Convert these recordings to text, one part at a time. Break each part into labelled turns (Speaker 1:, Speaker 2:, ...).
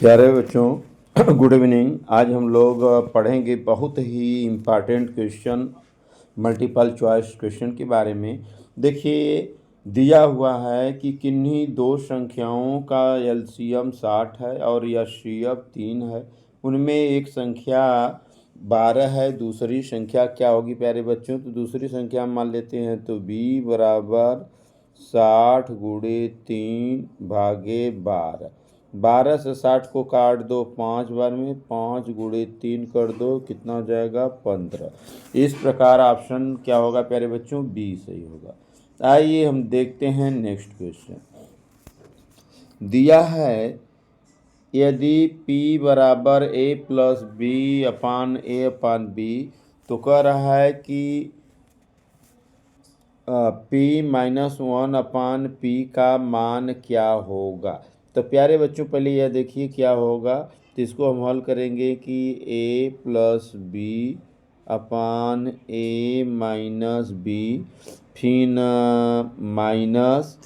Speaker 1: प्यारे बच्चों good evening. आज हम लोग पढ़ेंगे बहुत ही important question, multiple choice question के बारे में। देखिए, दिया हुआ है कि किन्हीं दो संख्याओं का एलसीएम 60 है और एचसीएफ 3 है। उनमें एक संख्या 12 है, दूसरी संख्या क्या होगी प्यारे बच्चों? तो दूसरी संख्या हम मान लेते हैं तो b बराबर 60 गुणे 3 भागे 12। 12 से 60 को काट दो 5 बार में, 5 गुणे 3 कर दो, कितना हो जाएगा? 15। इस प्रकार ऑप्शन क्या होगा प्यारे बच्चों? बी सही होगा। आइए हम देखते हैं नेक्स्ट क्वेश्चन। दिया है यदि p बराबर a plus B upon a upon B, तो कह रहा है कि p -1 अपान p का मान क्या होगा। तो प्यारे बच्चों पहले यह देखिए क्या होगा। तो इसको हम हल करेंगे कि a plus B upon a minus B, फिर minus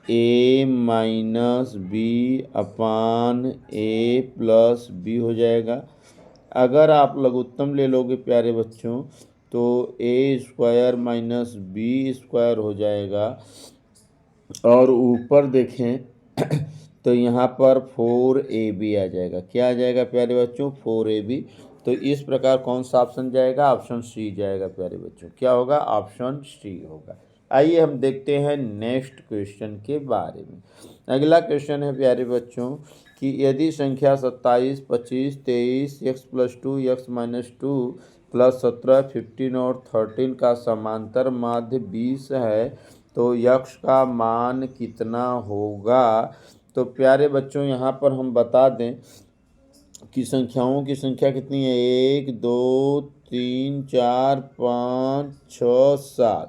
Speaker 1: a minus B upon a plus B हो जाएगा। अगर आप लघुत्तम ले लोगे प्यारे बच्चों तो a square minus B square हो जाएगा, और ऊपर देखें तो यहाँ पर 4ab आ जाएगा। क्या आ जाएगा प्यारे बच्चों? 4ab। तो इस प्रकार कौन सा ऑप्शन जाएगा? ऑप्शन सी जाएगा प्यारे बच्चों। क्या होगा? ऑप्शन सी होगा। आइए हम देखते हैं नेक्स्ट क्वेश्चन के बारे में। अगला क्वेश्चन है प्यारे बच्चों कि यदि संख्या 27, 25, 23, x plus 2, x minus 2 plus 17, 15 और 13 का समांतर माध्य 20 है तो यक्ष का मान कितना होगा? तो प्यारे बच्चों यहाँ पर हम बता दें कि संख्याओं की संख्या कितनी है? 1 2 3 4 5 6 7।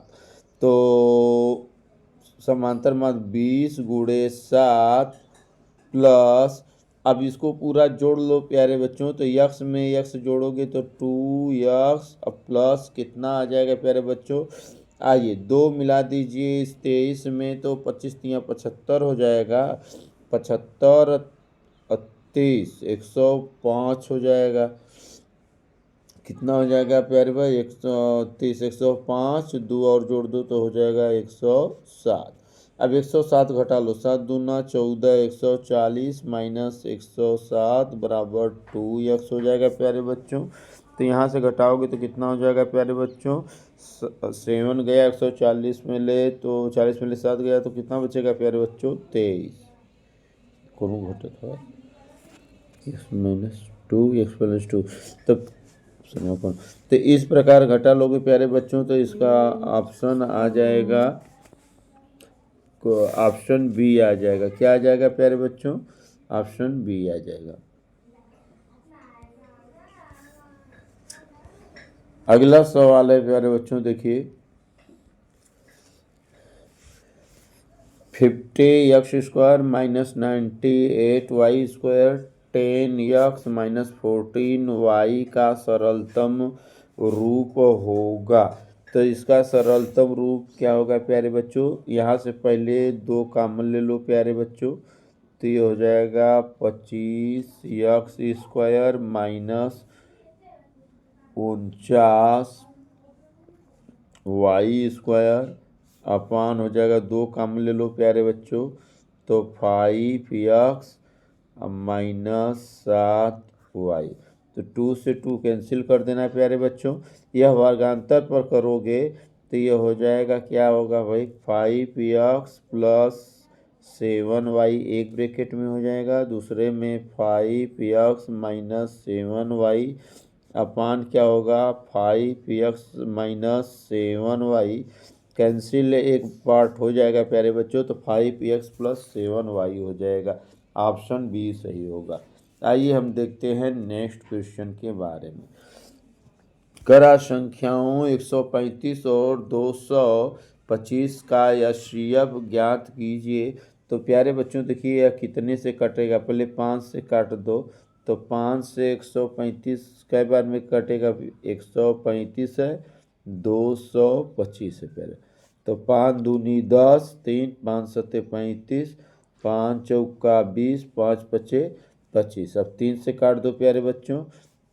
Speaker 1: तो समांतर माध्य 20 गुणे 7 प्लस, अब इसको पूरा जोड़ लो प्यारे बच्चों। तो यक्स में यक्स जोड़ोगे तो 2x प्लस कितना आ जाएगा प्यारे बच्चों? आइए 2 मिला दीजिए इस 23 में, तो 25 तिया 75 हो जाएगा। 75 30 105 हो जाएगा। कितना हो जाएगा प्यारे भाई? 130 105, 2 और जोड़ दो तो हो जाएगा 107। अब 107 घटा लो, 7 दूना 14, 140 माइनस 107 बराबर 2x हो जाएगा प्यारे बच्चों। तो यहाँ से घटाओगे तो कितना हो जाएगा प्यारे बच्चों? 7 गया 140 में ले तो 40 में ले 7 गया तो कितना बचेगा प्यारे बच्चों? 23। कौन घटा था? x minus 2 x plus 2। तो इस प्रकार घटा लोगे प्यारे बच्चों तो इसका ऑप्शन आ जाएगा, ऑप्शन बी आ जाएगा। क्या आ जाएगा प्यारे बच्चों? ऑप्शन बी आ जाएगा। अगला सवाल है प्यारे बच्चों, देखिए 50x square minus 98y square 10x minus 14y का सरलतम रूप होगा। तो इसका सरलतम रूप क्या होगा प्यारे बच्चों? यहाँ से पहले 2 कॉमन ले लो प्यारे बच्चों। तो ये हो जाएगा 25x square minus 49y square upon हो जाएगा 2 कॉमन ले लो प्यारे बच्चों, तो 5x माइनस 7y। तो 2 से 2 कैंसिल कर देना प्यारे बच्चों। यह वर्गांतर पर करोगे तो यह हो जाएगा, क्या होगा भाई? 5x प्लस 7y एक ब्रैकेट में हो जाएगा, दूसरे में 5x माइनस 7y अपान क्या होगा? 5x माइनस 7y कैंसिल एक पार्ट हो जाएगा प्यारे बच्चों, तो 5x प्लस 7y हो जाएगा। ऑप्शन बी सही होगा। आइए हम देखते हैं नेक्स्ट क्वेश्चन के बारे में। करा संख्याओं 135 और 225 का एचसीएफ ज्ञात कीजिए। तो प्यारे बच्चों देखिए यह कितने से कटेगा? पहले 5 से काट दो, तो 5 से 135 कई बार में कटेगा? 135 है, 225 है पहले। तो 5 दूनी 10, 3 5 सत्ते 35, 5 चौका 20, 5 पचे 25। अब 3 से काट दो प्यारे बच्चों,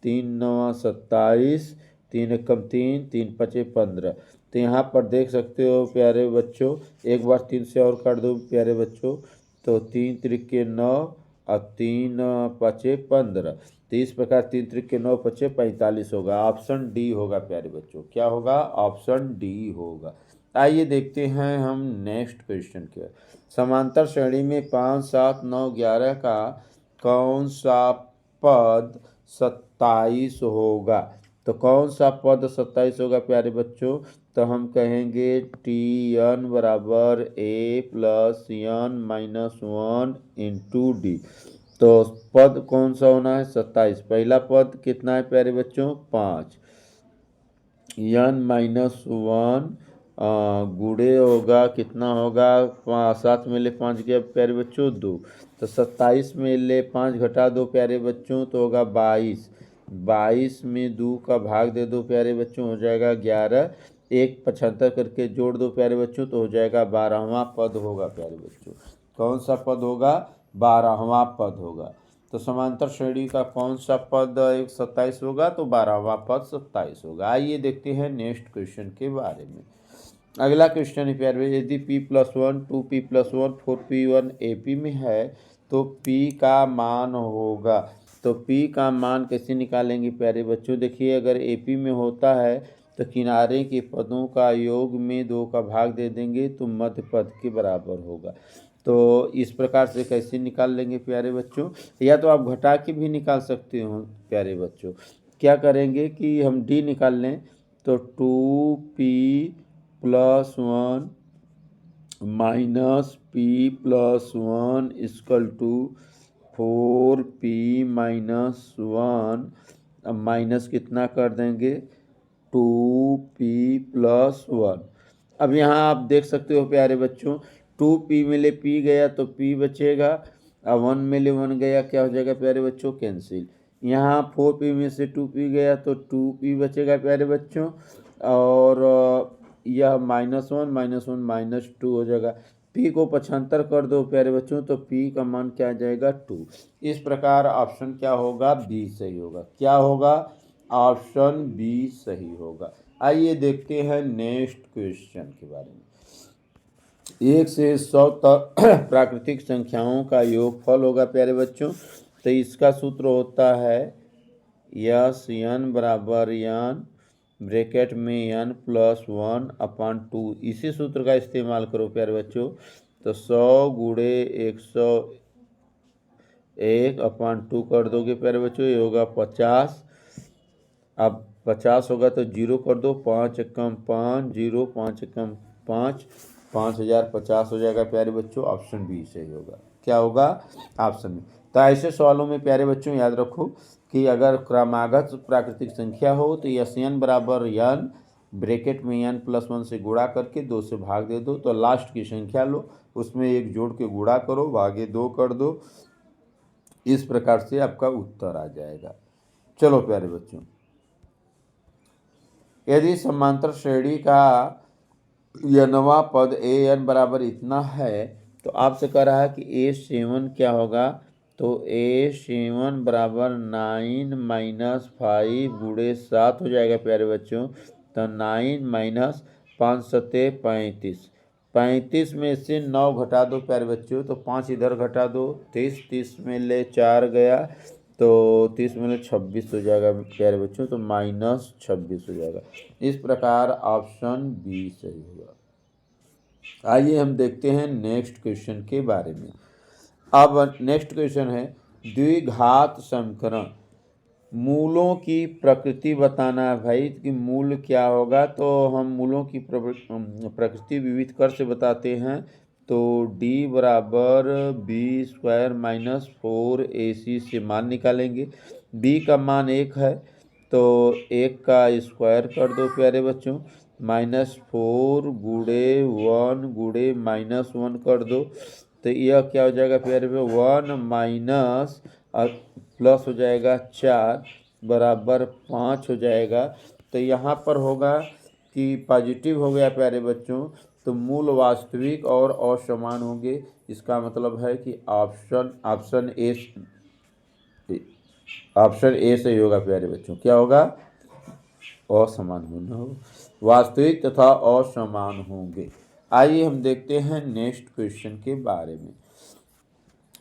Speaker 1: 3 9 27, 3 एकम 3, 3 5 15। तो यहाँ पर देख सकते हो प्यारे बच्चों, एक बार 3 से और काट दो प्यारे बच्चों, तो 3 त्रिके 9 और 3 5 15। तो इस प्रकार 3 त्रिके 9 5 45 होगा। ऑप्शन डी होगा प्यारे बच्चों। क्या होगा? ऑप्शन डी होगा। आइए देखते हैं हम नेक्स्ट क्वेश्चन के। समांतर श्रेणी में 5 7 9 11 का कौन सा पद 27 होगा? तो कौन सा पद 27 होगा प्यारे बच्चों? तो हम कहेंगे टी एन बराबर A plus N minus 1 into D. तो पद कौन सा होना है? 27। पहला पद कितना है प्यारे बच्चों? 5। एन माइनस 1 गुणे होगा, कितना होगा? 7 में ले 5 गया प्यारे बच्चों 2। तो 27 में ले 5 घटा दो प्यारे बच्चों, तो होगा 22। 22 में 2 का भाग दे दो प्यारे बच्चों, हो जाएगा 11। 1 75 करके जोड़ दो प्यारे बच्चों, तो हो जाएगा 12वां पद होगा प्यारे बच्चों। कौन सा पद होगा? 12वां पद होगा। तो समांतर श्रेणी का कौन सा पद 27 होगा? तो 12वां पद 27 होगा। आइए देखते हैं नेक्स्ट क्वेश्चन के बारे में। अगला क्वेश्चन है प्यारे, यदि p+1 2p+1 4p1 AP में है तो p का मान होगा। तो p का मान कैसे निकालेंगे प्यारे बच्चों? देखिए, अगर AP में होता है तो किनारे के पदों का योग में 2 का भाग दे देंगे तो मध्य पद के बराबर होगा। तो इस प्रकार से कैसे निकाल लेंगे प्यारे बच्चों? या तो आप घटा के भी निकाल सकते हो प्यारे बच्चों। क्या करेंगे कि हम d निकाल लें, तो 2p+1 minus p+1 equal to 4p-1। अब माइनस कितना कर देंगे? 2p+1। अब यहाँ आप देख सकते हो प्यारे बच्चों, 2p में ले p गया तो p बचेगा, अब 1 में ले 1 गया, क्या हो जाएगा प्यारे बच्चों? कैंसिल। यहाँ 4p में से 2p गया तो 2p बचेगा प्यारे बच्चों, और यह -1 -2 हो जाएगा। p को 75 कर दो प्यारे बच्चों, तो p का मान क्या आ जाएगा? 2। इस प्रकार ऑप्शन क्या होगा? बी सही होगा। क्या होगा? ऑप्शन बी सही होगा। आइए देखते हैं नेक्स्ट क्वेश्चन के बारे में। 1 से 100 तक प्राकृतिक संख्याओं का योगफल होगा प्यारे बच्चों। तो इसका सूत्र होता है यस एन बराबर एन ब्रैकेट में n+1/2। इसी सूत्र का इस्तेमाल करो प्यारे बच्चों। तो 100 गुणे 101/2 कर दोगे प्यारे बच्चों, ये होगा 50। अब 50 होगा तो 0 कर दो, 5 एकम 5, 0 5 एकम 5, 5050 हो जाएगा प्यारे बच्चों। ऑप्शन बी सही होगा। क्या होगा? Option B. तो ऐसे सवालों में प्यारे बच्चों याद रखो कि अगर क्रमागत प्राकृतिक संख्या हो तो यस एन बराबर एन ब्रैकेट में n+1 से गुणा करके 2 से भाग दे दो, तो लास्ट की संख्या लो, उसमें 1 जोड़ के गुणा करो, भागे 2 कर दो। इस प्रकार से आपका उत्तर आ जाएगा। चलो प्यारे बच्चों, यदि समांतर श्रेणी का nवां पद an बराबर इतना है तो आपसे कह रहा है कि a7 क्या होगा? तो a7 बराबर 9 - 5 गुणे 7 हो जाएगा प्यारे बच्चों। तो 9 - 5 7 35। 35 में से 9 घटा दो प्यारे बच्चों, तो 5 इधर घटा दो, 30 30 में ले 4 गया, तो 30 में ले 26 हो जाएगा प्यारे बच्चों, तो -26 हो जाएगा। इस प्रकार ऑप्शन बी सही होगा। आइए हम देखते हैं नेक्स्ट क्वेश्चन के बारे में। अब नेक्स्ट क्वेश्चन है द्विघात समीकरण। मूलों की प्रकृति बताना है भाई कि मूल क्या होगा। तो हम मूलों की प्रकृति विविध कर से बताते हैं। तो d बराबर b² - 4ac से मान निकालेंगे। b का मान 1 है तो 1 का स्क्वायर कर दो प्यारे बच्चों, -4 गुणे 1 गुणे -1 कर दो, तो यह क्या हो जाएगा प्यारे में 1 माइनस प्लस हो जाएगा 4 बराबर 5 हो जाएगा। तो यहाँ पर होगा कि पॉजिटिव हो गया प्यारे बच्चों, तो मूल वास्तविक और असमान होंगे। इसका मतलब है कि ऑप्शन ए ऑप्शन ए सही होगा प्यारे बच्चों। क्या होगा? असमान होना होगा, वास्तविक तथा असमान होंगे। आइए हम देखते हैं नेक्स्ट क्वेश्चन के बारे में।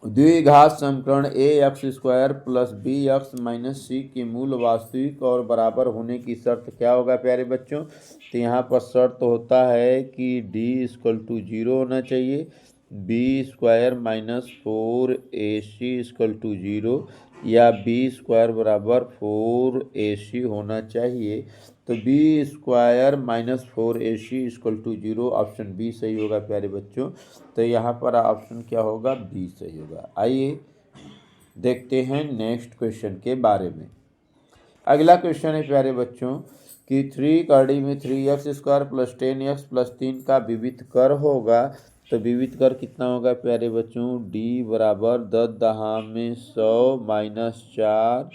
Speaker 1: द्विघात समीकरण A X square plus B X minus C की मूल वास्तविक और बराबर होने की शर्त क्या होगा प्यारे बच्चों? तो यहाँ पर शर्त होता है कि डी इक्वल टू 0 होना चाहिए, B square minus 4ac equal to 0 या बी स्क्वायर बराबर 4ac होना चाहिए। तो B square minus 4ac equal to 0 option B सही होगा प्यारे बच्चों। तो यहाँ पर ऑप्शन क्या होगा? बी सही होगा। आइए देखते हैं नेक्स्ट क्वेश्चन के बारे में। अगला क्वेश्चन है प्यारे बच्चों कि 3 कड़ी में 3x square plus 10x plus 3 का विविध कर होगा। तो विविध कर कितना होगा प्यारे बच्चों? d बराबर 10⁻100 माइनस 4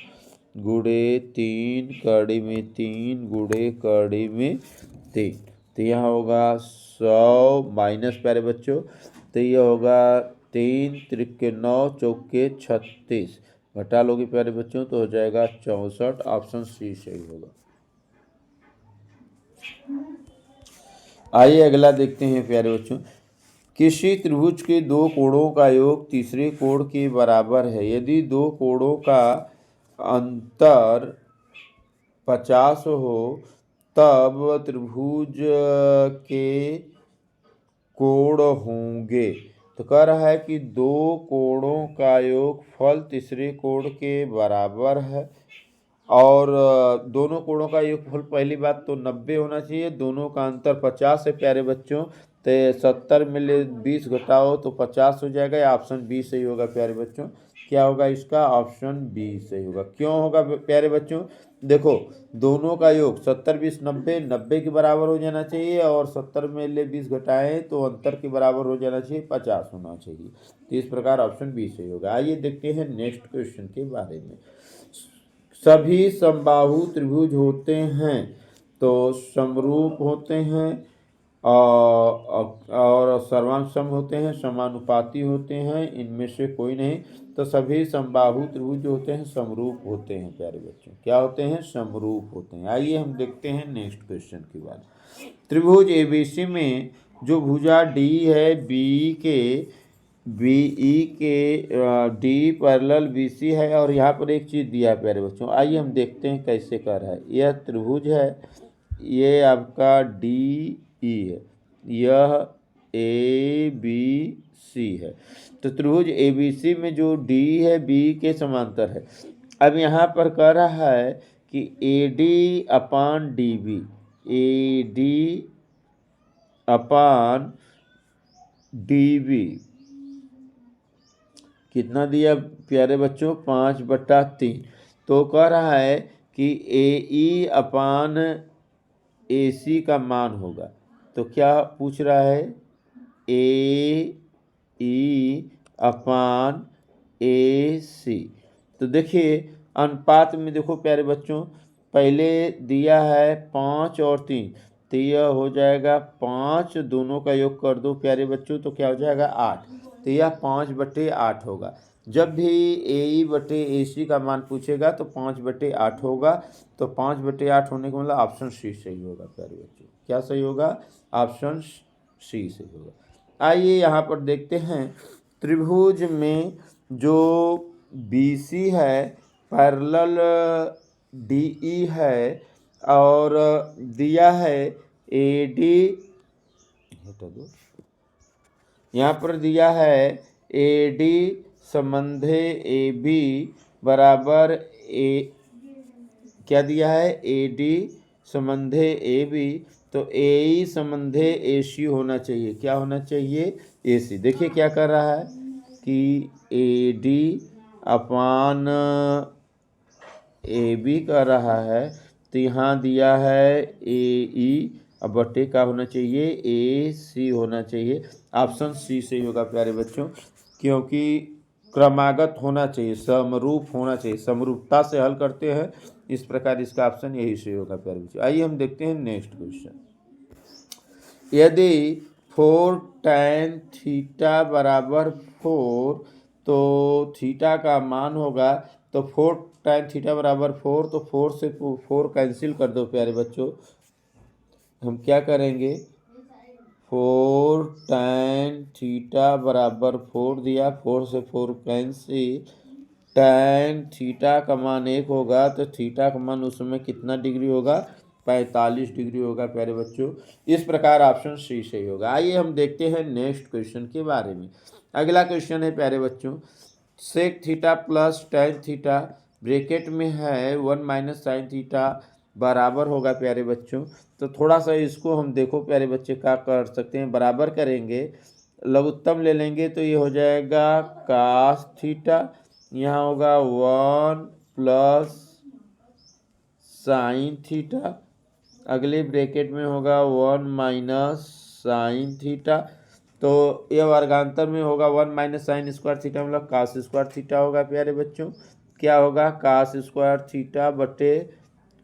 Speaker 1: गुणे 3 कड़ी में 3 गुणे कड़ी में 3। तो यहाँ होगा 100 माइनस प्यारे बच्चों, तो ये होगा 3 त्रिक 9 चौके 36 घटा लोगे प्यारे बच्चों तो हो जाएगा 64। ऑप्शन सी सही होगा। आइए अगला देखते हैं प्यारे बच्चों। किसी त्रिभुज के दो कोणों का योग तीसरे कोण के बराबर है। यदि दो कोणों का अंतर 50 हो तब त्रिभुज के कोण होंगे। तो कह रहा है कि दो कोणों का योगफल तीसरे कोण के बराबर है और दोनों कोणों का योगफल पहली बात तो 90 होना चाहिए, दोनों का अंतर 50 है प्यारे बच्चों। तो 70 में ले 20 घटाओ तो 50 हो जाएगा। या ऑप्शन बी सही होगा प्यारे बच्चों। क्या होगा इसका? ऑप्शन बी सही होगा। क्यों होगा प्यारे बच्चों? देखो दोनों का योग 70 20 90 90 के बराबर हो जाना चाहिए और 70 में ले 20 घटाएं तो अंतर के बराबर हो जाना चाहिए, 50 होना चाहिए। तो इस प्रकार ऑप्शन बी सही होगा। आइए देखते हैं नेक्स्ट क्वेश्चन के बारे में। सभी समबाहु त्रिभुज होते हैं तो समरूप होते हैं और सर्वांग सम होते हैं, समानुपाती होते हैं, इनमें से कोई नहीं। तो सभी समबाहु त्रिभुज जो होते हैं समरूप होते हैं प्यारे बच्चों। क्या होते हैं? समरूप होते हैं। आइए हम देखते हैं नेक्स्ट क्वेश्चन की बात। त्रिभुज एबीसी में जो भुजा डी है बीई के डी पैरेलल बीसी है और यहाँ पर एक चीज़ दिया है प्यारे बच्चों। आइए हम देखते हैं कैसे कर रहा है। यह त्रिभुज है, ये आपका डी ई है, यह ए बी सी है। तो त्रिभुज ए बी सी में जो डी है बी के समांतर है। अब यहाँ पर कह रहा है कि A D upon D B, A D upon D B कितना दिया प्यारे बच्चों? 5/3। तो कह रहा है कि ए ई अपान ए सी का मान होगा। तो क्या पूछ रहा है? ए ई अपान ए सी। तो देखिए अनुपात में देखो प्यारे बच्चों, पहले दिया है 5 और 3, तो यह हो जाएगा 5, दोनों का योग कर दो प्यारे बच्चों तो क्या हो जाएगा? 8। तो यह 5/8 होगा। जब भी ए ई बटे ए सी का मान पूछेगा तो 5/8 होगा। तो 5/8 होने का मतलब ऑप्शन सी सही होगा प्यारे बच्चों। क्या सही होगा? ऑप्शन सी सही होगा। आइए यहाँ पर देखते हैं त्रिभुज में जो बी सी है पैरेलल डी ई है और दिया है ए डी, हटा दो, यहाँ पर दिया है ए डी संबंधे ए बी बराबर ए, क्या दिया है? ए डी संबंधे ए बी। तो ए ई संबंधे ए सी होना चाहिए। क्या होना चाहिए? ए सी। देखिए क्या कर रहा है कि A D upon A B कर रहा है। तो यहाँ दिया है ए ई, अब बटे का होना चाहिए ए सी होना चाहिए। ऑप्शन सी सही होगा प्यारे बच्चों, क्योंकि क्रमागत होना चाहिए, समरूप होना चाहिए, समरूपता से हल करते हैं। इस प्रकार इसका ऑप्शन यही सही होगा प्यारे बच्चों। आइए हम देखते हैं नेक्स्ट क्वेश्चन। यदि 4 tan थीटा बराबर 4 तो थीटा का मान होगा। तो 4 tan थीटा बराबर 4, तो 4 से 4 कैंसिल कर दो प्यारे बच्चों। हम क्या करेंगे, 4 tan थीटा बराबर 4 दिया, 4 से 4 कैंसिल, tan थीटा का मान 1 होगा तो थीटा का मान उस समय कितना डिग्री होगा, 45 डिग्री होगा प्यारे बच्चों। इस प्रकार ऑप्शन सी सही होगा। आइए हम देखते हैं नेक्स्ट क्वेश्चन के बारे में। अगला क्वेश्चन है प्यारे बच्चों, sec theta plus tan theta bracket में है 1 माइनस साइन थीटा बराबर होगा प्यारे बच्चों। तो थोड़ा सा इसको हम देखो प्यारे बच्चे क्या कर सकते हैं, बराबर करेंगे, लघुत्तम ले लेंगे तो ये हो जाएगा कास थीटा, यहाँ होगा 1 प्लस साइन थीटा, अगले ब्रैकेट में होगा 1 माइनस साइन थीटा। तो ये वर्गांतर में होगा 1 माइनस साइन स्क्वायर थीटा मतलब कास स्क्वायर थीटा होगा प्यारे बच्चों। क्या होगा, कास स्क्वायर थीटा बटे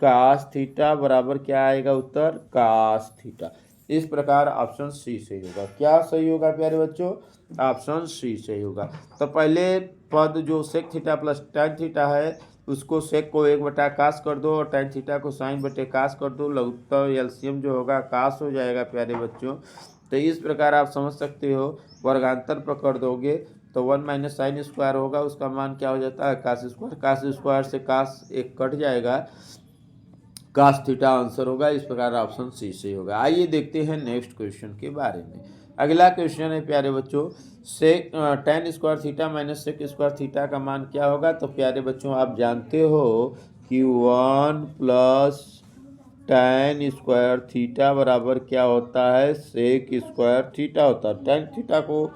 Speaker 1: कास थीटा बराबर क्या आएगा उत्तर, कास थीटा। इस प्रकार ऑप्शन सी सही होगा। क्या सही होगा प्यारे बच्चों, ऑप्शन सी सही होगा। तो पहले पद जो sec theta plus tan theta है उसको सेक को 1/कास कर दो और tan थीटा को साइन बटे कास कर दो, लघुत्तम एलसीएम जो होगा कास हो जाएगा प्यारे बच्चों। तो इस प्रकार आप समझ सकते हो, वर्गांतर पर कर दोगे तो 1 माइनस साइन स्क्वायर होगा, उसका मान क्या हो जाता है, कास स्क्वायर, कास स्क्वायर से कास एक कट जाएगा, कास थीटा आंसर होगा। इस प्रकार ऑप्शन सी सही होगा। आइए देखते हैं नेक्स्ट क्वेश्चन के बारे में। अगला क्वेश्चन है प्यारे बच्चों, sec tan square theta minus sec square theta का मान क्या होगा। तो प्यारे बच्चों आप जानते हो कि 1 प्लस tan स्क्वायर थीटा बराबर क्या होता है, सेक स्क्वायर थीटा होता है। tan थीटा को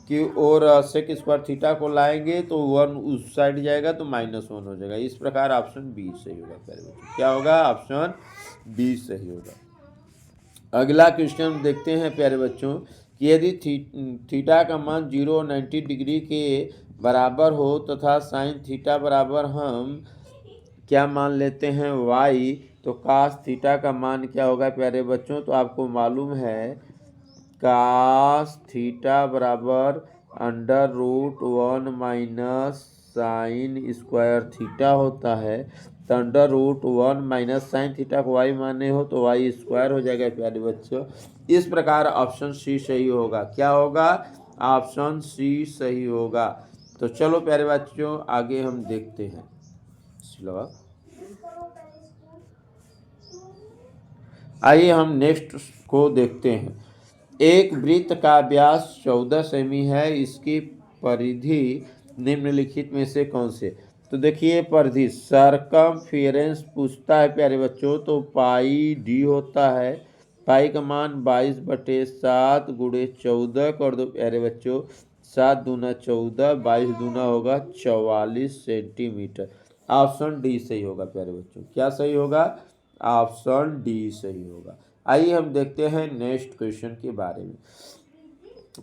Speaker 1: की और सेक स्क्वायर थीटा को लाएंगे तो 1 उस साइड जाएगा तो -1 हो जाएगा। इस प्रकार ऑप्शन बी सही होगा प्यारे बच्चों। क्या होगा, ऑप्शन बी सही होगा। अगला क्वेश्चन देखते हैं प्यारे बच्चों कि यदि थीटा का मान 0 और 90 डिग्री के बराबर हो तथा साइन थीटा बराबर हम क्या मान लेते हैं y, तो कास थीटा का मान क्या होगा प्यारे बच्चों। तो आपको मालूम है कास थीटा बराबर √1 माइनस साइन स्क्वायर थीटा होता है। तो √1 माइनस साइन थीटा को y माने हो तो y स्क्वायर हो जाएगा प्यारे बच्चों। इस प्रकार ऑप्शन सी सही होगा। क्या होगा, ऑप्शन सी सही होगा। तो चलो प्यारे बच्चों आगे हम देखते हैं। आइए हम नेक्स्ट को देखते हैं। एक वृत्त का व्यास 14 सेमी है, इसकी परिधि निम्नलिखित में से कौन से। तो देखिए परिधि, सरकमफेरेंस पूछता है प्यारे बच्चों तो पाई डी होता है। पाई का मान 22/7 गुणे 14 कर दो प्यारे बच्चों, 7 दूना 14, 22 दूना होगा 44 सेंटीमीटर। ऑप्शन डी सही होगा प्यारे बच्चों। क्या सही होगा, ऑप्शन डी सही होगा। आइए हम देखते हैं नेक्स्ट क्वेश्चन के बारे में।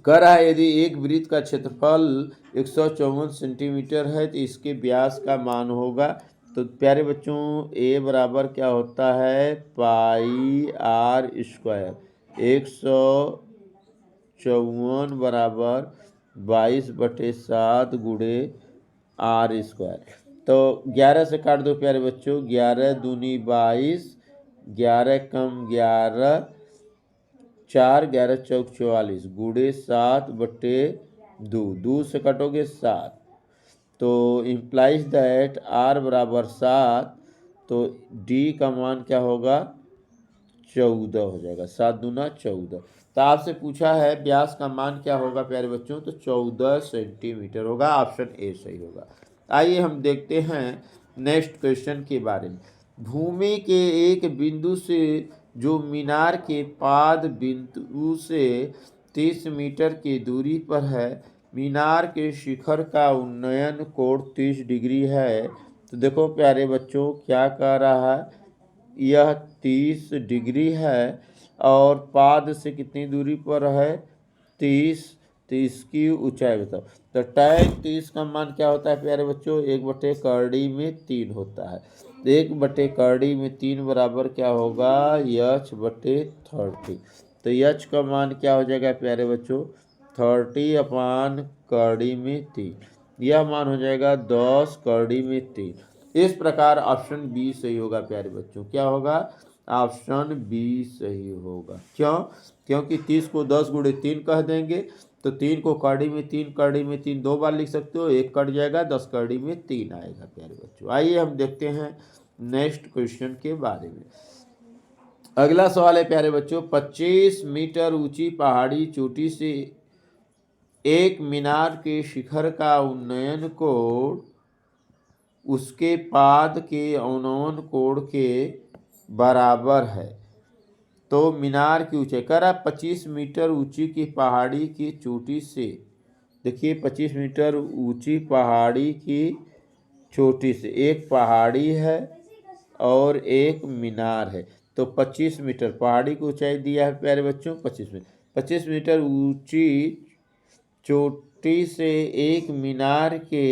Speaker 1: कह रहा है यदि एक वृत्त का क्षेत्रफल 154 सेंटीमीटर है तो इसके व्यास का मान होगा। तो प्यारे बच्चों ए बराबर क्या होता है, पाई आर स्क्वायर, 154 बराबर 22/7 गुणे आर स्क्वायर। तो 11 से काट दो प्यारे बच्चों, 11 दूनी 22, 11 कम 11, 4, 11 चौक 44 गुणे 7/2, 2 से कटोगे 7, तो इम्प्लाइज दैट आर बराबर 7, तो डी का मान क्या होगा, 14 हो जाएगा, 7 दूना 14। तो आपसे पूछा है व्यास का मान क्या होगा प्यारे बच्चों, तो 14 सेंटीमीटर होगा। ऑप्शन ए सही होगा। आइए हम देखते हैं नेक्स्ट क्वेश्चन के बारे में। भूमि के एक बिंदु से जो मीनार के पाद बिंदु से 30 मीटर की दूरी पर है, मीनार के शिखर का उन्नयन कोण 30 डिग्री है। तो देखो प्यारे बच्चों क्या कह रहा है, यह 30 डिग्री है और पाद से कितनी दूरी पर है, 30, तो इसकी ऊंचाई बताओ। तो tan 30 का मान क्या होता है प्यारे बच्चों, 1/3 होता है। तो 1/3 बराबर क्या होगा, h/30। तो h का मान क्या हो जाएगा प्यारे बच्चों, 30/3। यह मान हो जाएगा 10 कड़ी में 3। इस प्रकार ऑप्शन बी सही होगा प्यारे बच्चों। क्या होगा? ऑप्शन बी सही होगा। क्यों? क्योंकि 30 को 10 गुणे 3 कह देंगे तो 3 को कड़ी में 3, कड़ी में 3 दो बार लिख सकते हो, एक कट जाएगा, 10 कड़ी में 3 आएगा प्यारे बच्चों। आइए हम देखते हैं नेक्स्ट क्वेश्चन के बारे में। अगला सवाल है प्यारे बच्चों, 25 मीटर ऊंची पहाड़ी चोटी से एक मीनार के शिखर का उन्नयन कोण उसके पाद के अवनमन कोण के बराबर है। तो मीनार की ऊंचाई कह रहा 25 मीटर ऊंची की पहाड़ी की चोटी से, देखिए 25 मीटर ऊंची पहाड़ी की चोटी से एक पहाड़ी है और एक मीनार है। तो 25 मीटर पहाड़ी की ऊंचाई दिया है प्यारे बच्चों 25 मीटर ऊंची चोटी से एक मीनार के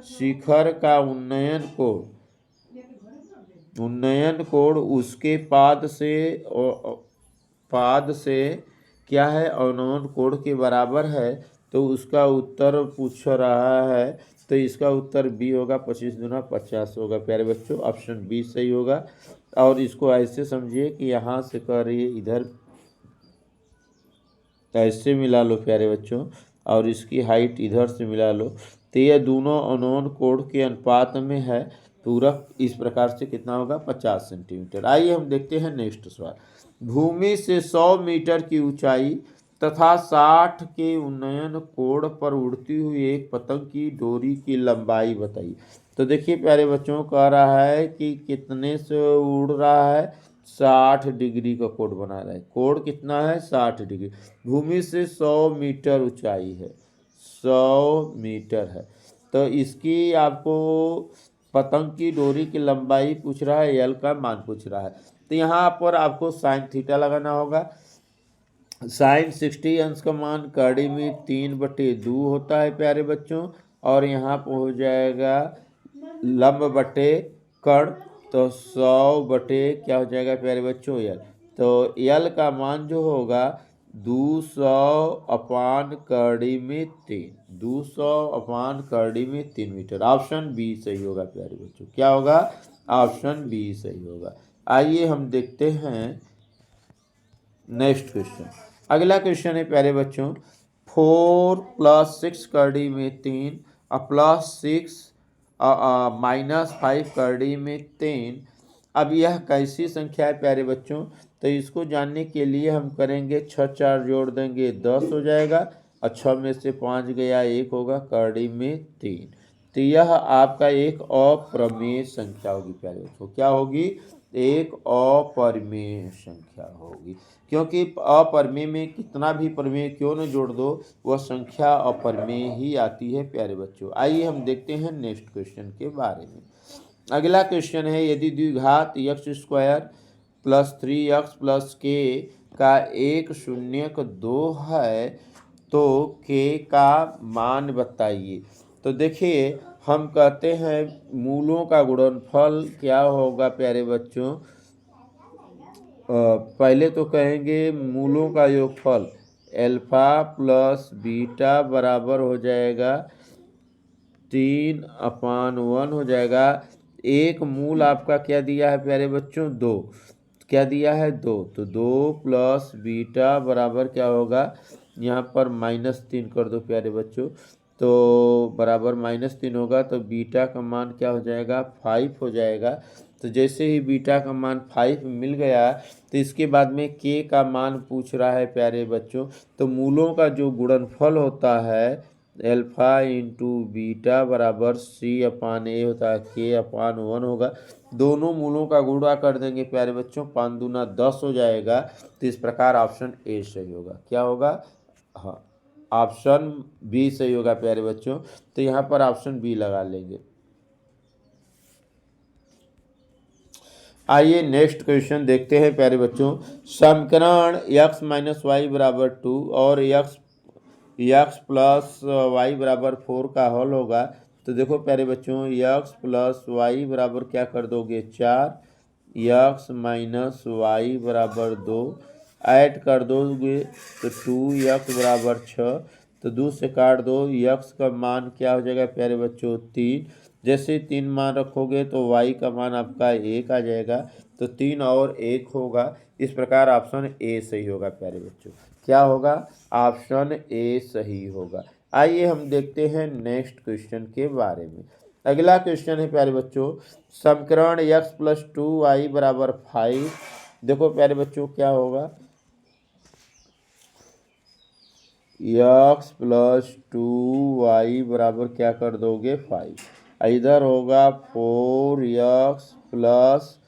Speaker 1: शिखर का उन्नयन कोण उसके पाद से क्या है? अवनमन कोण के बराबर है। तो उसका उत्तर पूछ रहा है, तो इसका उत्तर बी होगा। 25 दूना 50 होगा प्यारे बच्चों। ऑप्शन बी सही होगा। और इसको ऐसे समझिए कि यहाँ से कर रही है, इधर ऐसे मिला लो प्यारे बच्चों, और इसकी हाइट इधर से मिला लो, तो ये दोनों अवनमन कोण के अनुपात में है। पूरक इस प्रकार से कितना होगा? 50 सेंटीमीटर। आइए हम देखते हैं नेक्स्ट सवाल। भूमि से 100 मीटर की ऊंचाई तथा 60 के उन्नयन कोण पर उड़ती हुई एक पतंग की डोरी की लंबाई बताइए। तो देखिए प्यारे बच्चों, कह रहा है कि कितने से उड़ रहा है? 60 डिग्री का कोण बना रहा है। कोण कितना है? 60 डिग्री। भूमि से 100 मीटर ऊंचाई है, 100 मीटर है। तो इसकी आपको पतंग की डोरी की लंबाई पूछ रहा है, एल का मान पूछ रहा है। तो यहाँ पर आपको साइन थीटा लगाना होगा। साइन 60 अंश का मान कड़ी में 3/2 होता है प्यारे बच्चों। और यहाँ पर हो जाएगा लंब बटे कर्ण, तो 100 बटे क्या हो जाएगा प्यारे बच्चों? यल। तो यल का मान जो होगा 200 अपान कड़ी में 3, 200 अपान कड़ी में 3 मीटर। ऑप्शन बी सही होगा प्यारे बच्चों। क्या होगा? ऑप्शन बी सही होगा। आइए हम देखते हैं नेक्स्ट क्वेश्चन। अगला क्वेश्चन है प्यारे बच्चों, 4 + 6 कड़ी में 3 प्लस 6 -5 कड़ी में 3। अब यह कैसी संख्या है प्यारे बच्चों? तो इसको जानने के लिए हम करेंगे 6 4 जोड़ देंगे 10 हो जाएगा, और 6 में से 5 गया 1 होगा, कड़ी में 3। तो यह आपका एक अप्रमेय संख्या होगी प्यारे बच्चों। क्या होगी? एक अपरिमेय संख्या होगी। क्योंकि अपरिमेय में कितना भी परिमेय क्यों न जोड़ दो, वह संख्या अपरिमेय ही आती है प्यारे बच्चों। आइए हम देखते हैं नेक्स्ट क्वेश्चन के बारे में। अगला क्वेश्चन है, यदि द्विघात x² + 3x + k का एक शून्यक 2 है तो k का मान बताइए। तो देखिए, हम कहते हैं मूलों का गुणनफल क्या होगा प्यारे बच्चों? पहले तो कहेंगे मूलों का योगफल अल्फा प्लस बीटा बराबर हो जाएगा 3/1 हो जाएगा। एक मूल आपका क्या दिया है प्यारे बच्चों? 2। क्या दिया है? 2। तो 2 + बीटा बराबर क्या होगा? यहाँ पर -3 कर दो प्यारे बच्चों, तो बराबर -3 होगा। तो बीटा का मान क्या हो जाएगा? 5 हो जाएगा। तो जैसे ही बीटा का मान 5 मिल गया, तो इसके बाद में के का मान पूछ रहा है प्यारे बच्चों। तो मूलों का जो गुणनफल होता है अल्फा इंटू बीटा बराबर C/A होता है, K/1 होगा। दोनों मूलों का गुणा कर देंगे प्यारे बच्चों, 5 दूना 10 हो जाएगा। तो इस प्रकार ऑप्शन ए सही होगा। क्या होगा? हाँ, ऑप्शन बी सही होगा प्यारे बच्चों। तो यहाँ पर ऑप्शन बी लगा लेंगे। आइए नेक्स्ट क्वेश्चन देखते हैं प्यारे बच्चों। समीकरण x - y = 2 और x + y = 4 का हल होगा। तो देखो प्यारे बच्चों, x + y बराबर क्या कर दोगे? 4, x - y = 2 ऐड कर दोगे तो 2x = 6। तो 2 से काट दो, यक्स का मान क्या हो जाएगा प्यारे बच्चों 3। जैसे 3 मान रखोगे तो वाई का मान आपका 1 आ जाएगा, तो 3 और 1 होगा। इस प्रकार ऑप्शन ए सही होगा प्यारे बच्चों। क्या होगा? ऑप्शन ए सही होगा। आइए हम देखते हैं नेक्स्ट क्वेश्चन के बारे में। अगला क्वेश्चन है प्यारे बच्चों, समीकरण x + 2y = 5। देखो प्यारे बच्चों क्या होगा, x + 2y बराबर क्या कर दोगे 5। इधर होगा 4x +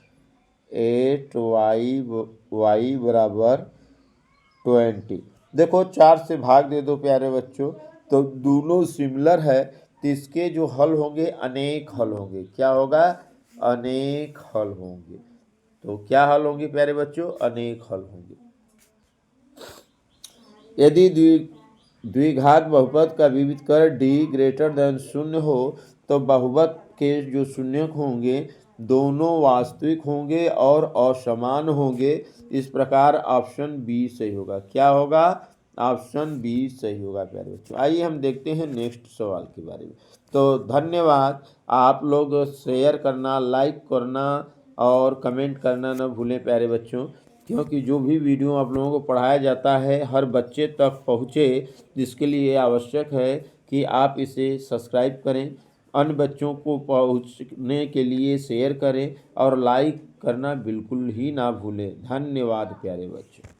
Speaker 1: 8y बराबर 20। देखो 4 से भाग दे दो प्यारे बच्चों, तो दोनों सिमिलर है, तो इसके जो हल होंगे अनेक हल होंगे। क्या होगा? अनेक हल होंगे। तो क्या हल होंगे प्यारे बच्चों? अनेक हल होंगे। यदि द्विघात बहुपद का विविध कर d > 0 हो तो बहुपद के जो शून्यक होंगे दोनों वास्तविक होंगे और असमान होंगे। इस प्रकार ऑप्शन बी सही होगा। क्या होगा? ऑप्शन बी सही होगा प्यारे बच्चों। आइए हम देखते हैं नेक्स्ट सवाल के बारे में। तो धन्यवाद। आप लोग शेयर करना, लाइक करना और कमेंट करना न भूलें प्यारे बच्चों, क्योंकि जो भी वीडियो आप लोगों को पढ़ाया जाता है हर बच्चे तक पहुँचे, जिसके लिए आवश्यक है कि आप इसे सब्सक्राइब करें, अन्य बच्चों को पहुँचने के लिए शेयर करें और लाइक करना बिल्कुल ही ना भूलें। धन्यवाद प्यारे बच्चों।